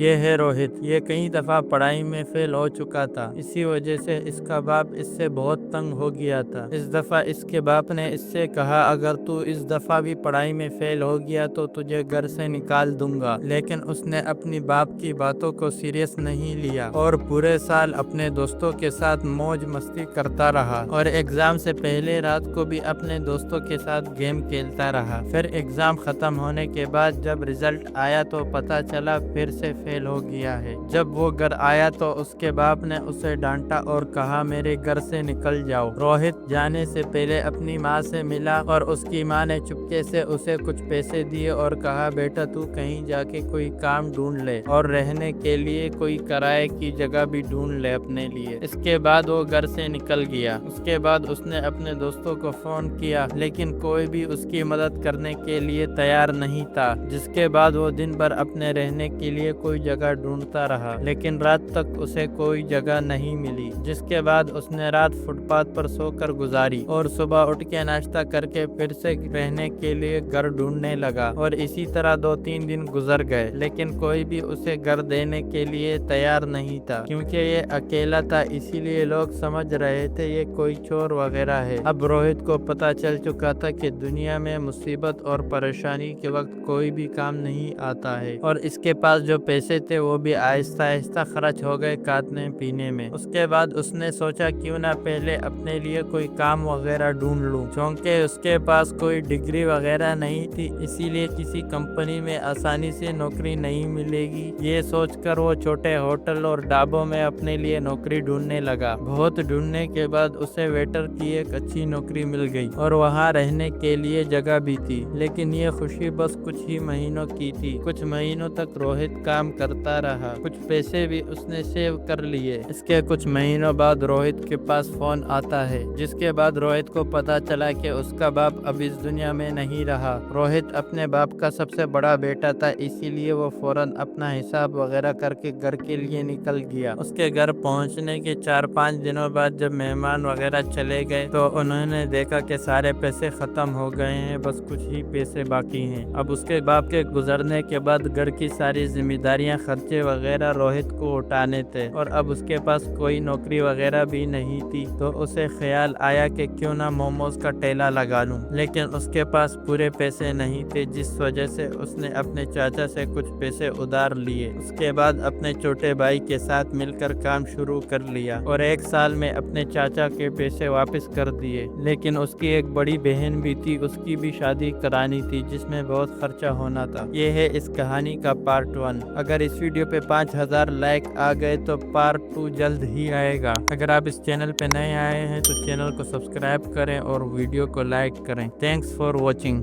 یہ ہے روہت۔ یہ کئی دفعہ پڑھائی میں فیل ہو چکا تھا، اسی وجہ سے اس کا باپ اس سے بہت تنگ ہو گیا تھا۔ اس دفعہ اس کے باپ نے اس سے کہا اگر تو اس دفعہ بھی پڑھائی میں فیل ہو گیا تو تجھے گھر سے نکال دوں گا، لیکن اس نے اپنی باپ کی باتوں کو سیریس نہیں لیا اور پورے سال اپنے دوستوں کے ساتھ موج مستی کرتا رہا اور ایگزام سے پہلے رات کو بھی اپنے دوستوں کے ساتھ گیم کھیلتا رہا۔ پھر ایگزام ختم ہونے کے بعد جب رزلٹ آیا تو پتا چلا پھر سے فیل ہو گیا ہے۔ جب وہ گھر آیا تو اس کے باپ نے اسے ڈانٹا اور کہا میرے گھر سے نکل جاؤ۔ روہت جانے سے پہلے اپنی ماں سے ملا اور اس کی ماں نے چپکے سے اسے کچھ پیسے دیے اور کہا بیٹا تو کہیں جا کے کوئی کام ڈھونڈ لے اور رہنے کے لیے کوئی کرائے کی جگہ بھی ڈھونڈ لے اپنے لیے۔ اس کے بعد وہ گھر سے نکل گیا۔ اس کے بعد اس نے اپنے دوستوں کو فون کیا لیکن کوئی بھی اس کی مدد کرنے کے لیے تیار نہیں تھا، جس کے بعد وہ دن بھر اپنے رہنے کے لیے کوئی جگہ ڈھونڈتا رہا لیکن رات تک اسے کوئی جگہ نہیں ملی، جس کے بعد اس نے رات فٹ پاتھ پر سو کر گزاری اور صبح اٹھ کے ناشتہ کر کے پھر سے رہنے کے لیے گھر ڈھونڈنے لگا اور اسی طرح 2-3 دن گزر گئے لیکن کوئی بھی اسے گھر دینے کے لیے تیار نہیں تھا کیونکہ یہ اکیلا تھا، اسی لیے لوگ سمجھ رہے تھے یہ کوئی چور وغیرہ ہے۔ اب روہت کو پتا چل چکا تھا کہ دنیا میں مصیبت اور پریشانی کے وقت کوئی بھی کام نہیں آتا ہے اور اس کے پاس جو پیسے تھے وہ بھی آہستہ آہستہ خرچ ہو گئے کھانے پینے میں۔ اس کے بعد اس نے سوچا کیوں نہ پہلے اپنے لیے کوئی کام وغیرہ ڈھونڈ لوں، چونکہ اس کے پاس کوئی ڈگری وغیرہ نہیں تھی، اسی لیے کسی کمپنی میں آسانی سے نوکری نہیں ملے گی۔ یہ سوچ کر وہ چھوٹے ہوٹل اور ڈھابوں میں اپنے لیے نوکری ڈھونڈنے لگا۔ بہت ڈھونڈنے کے بعد اسے ویٹر کی ایک اچھی نوکری مل گئی اور وہاں رہنے کے لیے جگہ بھی تھی، لیکن یہ خوشی بس کچھ ہی مہینوں کی تھی۔ کچھ مہینوں تک روہت کام کرتا رہا، کچھ پیسے بھی اس نے سیو کر لیے۔ اس کے کچھ مہینوں بعد روہت کے پاس فون آتا ہے، جس کے بعد روہت کو پتا چلا کہ اس کا باپ اب اس دنیا میں نہیں رہا۔ روہت اپنے باپ کا سب سے بڑا بیٹا تھا، اسی لیے وہ فوراً اپنا حساب وغیرہ کر کے گھر کے لیے نکل گیا۔ اس کے گھر پہنچنے کے 4-5 دنوں بعد جب مہمان وغیرہ چلے گئے تو انہوں نے دیکھا کہ سارے پیسے ختم ہو گئے ہیں، بس کچھ ہی پیسے باقی ہیں۔ اب اس کے باپ کے گزرنے کے بعد گھر کی ساری ذمہ داریاں، خرچے وغیرہ روہت کو اٹھانے تھے اور اب اس کے پاس کوئی نوکری وغیرہ بھی نہیں تھی تو اسے خیال آیا کہ کیوں نہ موموز کا ٹھیلا لگا لوں، لیکن اس کے پاس پورے پیسے نہیں تھے، جس وجہ سے اس نے اپنے چاچا سے کچھ پیسے ادھار لیے۔ اس کے بعد اپنے چھوٹے بھائی کے ساتھ مل کر کام شروع کر لیا اور 1 سال میں اپنے چاچا کے پیسے واپس کر دیے، لیکن اس کی ایک بڑی بہن بھی تھی، اس کی بھی شادی کرانی تھی جس میں بہت خرچہ ہونا تھا۔ یہ ہے اس کہانی کا پارٹ 1۔ اگر اس ویڈیو پہ 5000 لائک آ گئے تو پارٹ 2 جلد ہی آئے گا۔ اگر آپ اس چینل پہ نئے آئے ہیں تو چینل کو سبسکرائب کریں اور ویڈیو کو لائک کریں۔ Thanks for watching.